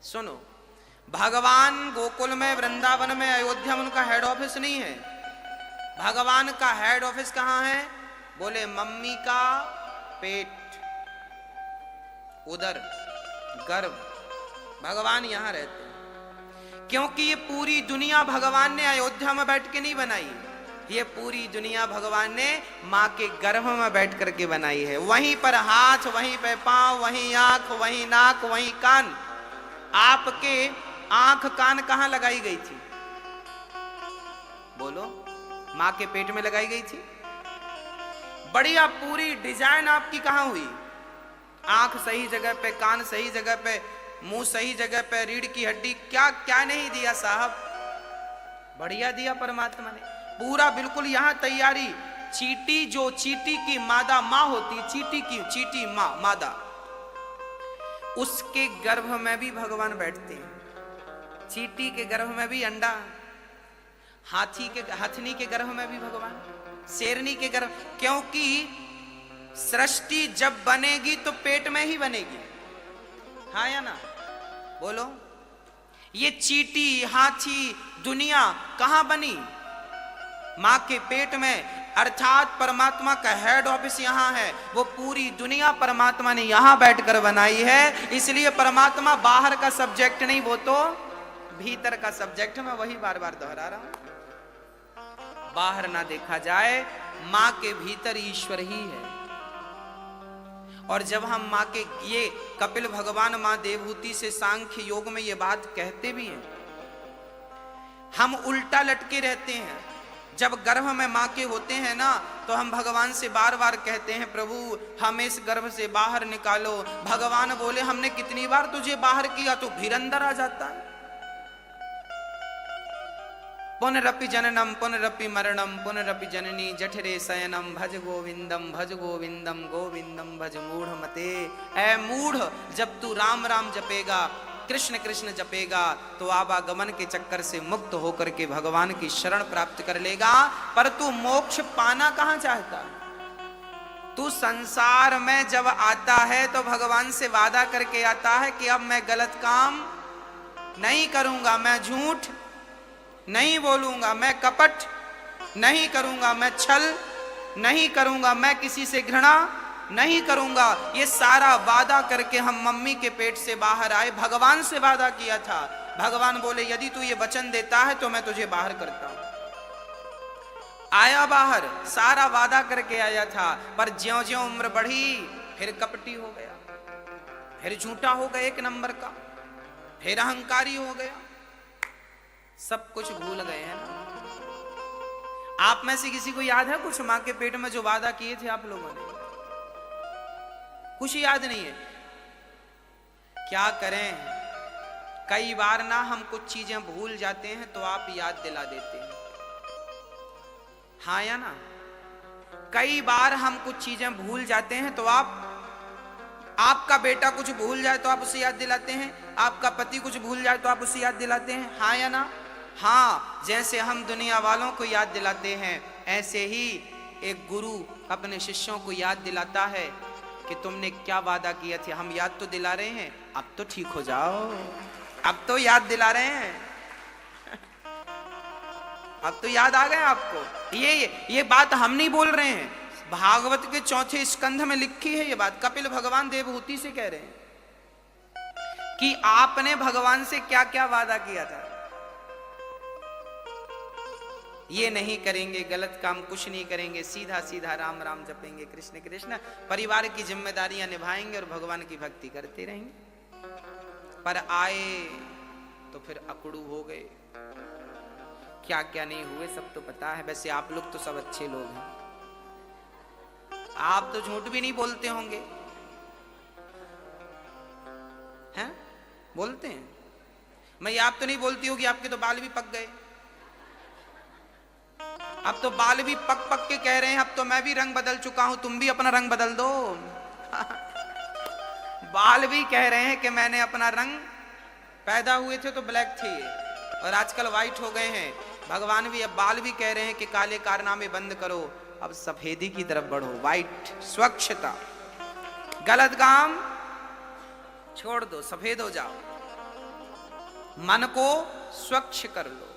सुनो, भगवान गोकुल में, वृंदावन में, अयोध्या में उनका हेड ऑफिस नहीं है। भगवान का हेड ऑफिस कहां है? बोले मम्मी का पेट, उदर, गर्भ, भगवान यहां रहते हैं। क्योंकि ये पूरी दुनिया भगवान ने अयोध्या में बैठ के नहीं बनाई, ये पूरी दुनिया भगवान ने मां के गर्भ में बैठ करके बनाई है। वहीं पर हाथ, वहीं पे पांव, वहीं आंख, वहीं नाक, वहीं कान। आपके आंख कान कहां लगाई गई थी? बोलो, मां के पेट में लगाई गई थी। बढ़िया पूरी डिजाइन आपकी कहां हुई? आंख सही जगह पे, कान सही जगह पे, मुंह सही जगह पे, रीढ़ की हड्डी, क्या क्या नहीं दिया साहब? बढ़िया दिया परमात्मा ने, पूरा बिल्कुल यहां तैयारी। चींटी, जो चींटी की मादा मां होती, चींटी मां मादा, उसके गर्भ में भी भगवान बैठते हैं। चींटी के गर्भ में भी अंडा, हथनी के गर्भ में भी भगवान, शेरनी के गर्भ। क्योंकि सृष्टि जब बनेगी तो पेट में ही बनेगी, हाँ या ना? बोलो, ये चींटी, हाथी, दुनिया कहां बनी? मां के पेट में। अर्थात परमात्मा का हेड ऑफिस यहां है। वो पूरी दुनिया परमात्मा ने यहां बैठकर बनाई है। इसलिए परमात्मा बाहर का सब्जेक्ट नहीं, वो तो भीतर का सब्जेक्ट। मैं वही बार बार दोहरा रहा हूं, बाहर ना देखा जाए, मां के भीतर ईश्वर ही है। और जब हम मां के, ये कपिल भगवान मां देवहूति से सांख्य योग में ये बात कहते भी हैं, हम उल्टा लटके रहते हैं। जब गर्भ में मां के होते हैं ना, तो हम भगवान से बार बार कहते हैं, प्रभु हमें इस गर्भ से बाहर निकालो। भगवान बोले, हमने कितनी बार तुझे बाहर किया, तू फिर अंदर आ जाता है। पुनरपि जननम पुनरपि मरणम पुनरपि जननी जठरे शयनम भज गोविंदम गोविंदम भज मूढ़ मते। ऐ मूढ़, जब तू राम राम जपेगा, कृष्ण कृष्ण जपेगा, तो आवागमन के चक्कर से मुक्त होकर के भगवान की शरण प्राप्त कर लेगा। पर तू मोक्ष पाना कहां चाहता? तू संसार में जब आता है तो भगवान से वादा करके आता है कि अब मैं गलत काम नहीं करूंगा, मैं झूठ नहीं बोलूंगा, मैं कपट नहीं करूंगा, मैं छल नहीं करूंगा, मैं किसी से घृणा नहीं करूंगा। ये सारा वादा करके हम मम्मी के पेट से बाहर आए, भगवान से वादा किया था। भगवान बोले, यदि तू ये वचन देता है तो मैं तुझे बाहर करता हूं। आया बाहर, सारा वादा करके आया था। पर ज्यों ज्यों उम्र बढ़ी, फिर कपटी हो गया, फिर झूठा हो गया एक नंबर का, फिर अहंकारी हो गया। सब कुछ भूल गए हैं ना। आप में से किसी को याद है कुछ मां के पेट में जो वादा किए थे आप लोगों ने? कुछ याद नहीं है। क्या करें, कई बार ना हम कुछ चीजें भूल जाते हैं तो आप याद दिला देते हैं, हाँ या ना? कई बार हम कुछ चीजें भूल जाते हैं तो आपका बेटा कुछ भूल जाए तो आप उसे याद दिलाते हैं, आपका पति कुछ भूल जाए तो आप उसे याद दिलाते हैं, हाँ या ना? हाँ, जैसे हम दुनिया वालों को याद दिलाते हैं, ऐसे ही एक गुरु अपने शिष्यों को याद दिलाता है कि तुमने क्या वादा किया था। हम याद तो दिला रहे हैं, अब तो ठीक हो जाओ, अब तो याद दिला रहे हैं, अब तो याद आ गए आपको। ये बात हम नहीं बोल रहे हैं, भागवत के 4 स्कंध में लिखी है ये बात। कपिल भगवान देवहूति से कह रहे हैं कि आपने भगवान से क्या क्या वादा किया था। ये नहीं करेंगे, गलत काम कुछ नहीं करेंगे, सीधा सीधा राम राम जपेंगे, कृष्ण कृष्ण, परिवार की जिम्मेदारियां निभाएंगे और भगवान की भक्ति करते रहेंगे। पर आए तो फिर अकड़ू हो गए, क्या क्या नहीं हुए सब तो पता है। वैसे आप लोग तो सब अच्छे लोग हैं, आप तो झूठ भी नहीं बोलते होंगे, हैं? बोलते हैं? मैं आप तो नहीं बोलती होगी, आपके तो बाल भी पक गए। अब तो बाल भी पक पक के कह रहे हैं, अब तो मैं भी रंग बदल चुका हूं, तुम भी अपना रंग बदल दो। बाल भी कह रहे हैं कि मैंने अपना रंग, पैदा हुए थे तो ब्लैक थे और आजकल व्हाइट हो गए हैं। भगवान भी, अब बाल भी कह रहे हैं कि काले कारनामे बंद करो, अब सफेदी की तरफ बढ़ो, व्हाइट, स्वच्छता, गलत काम छोड़ दो, सफेद हो जाओ। मन को स्वच्छ कर लो।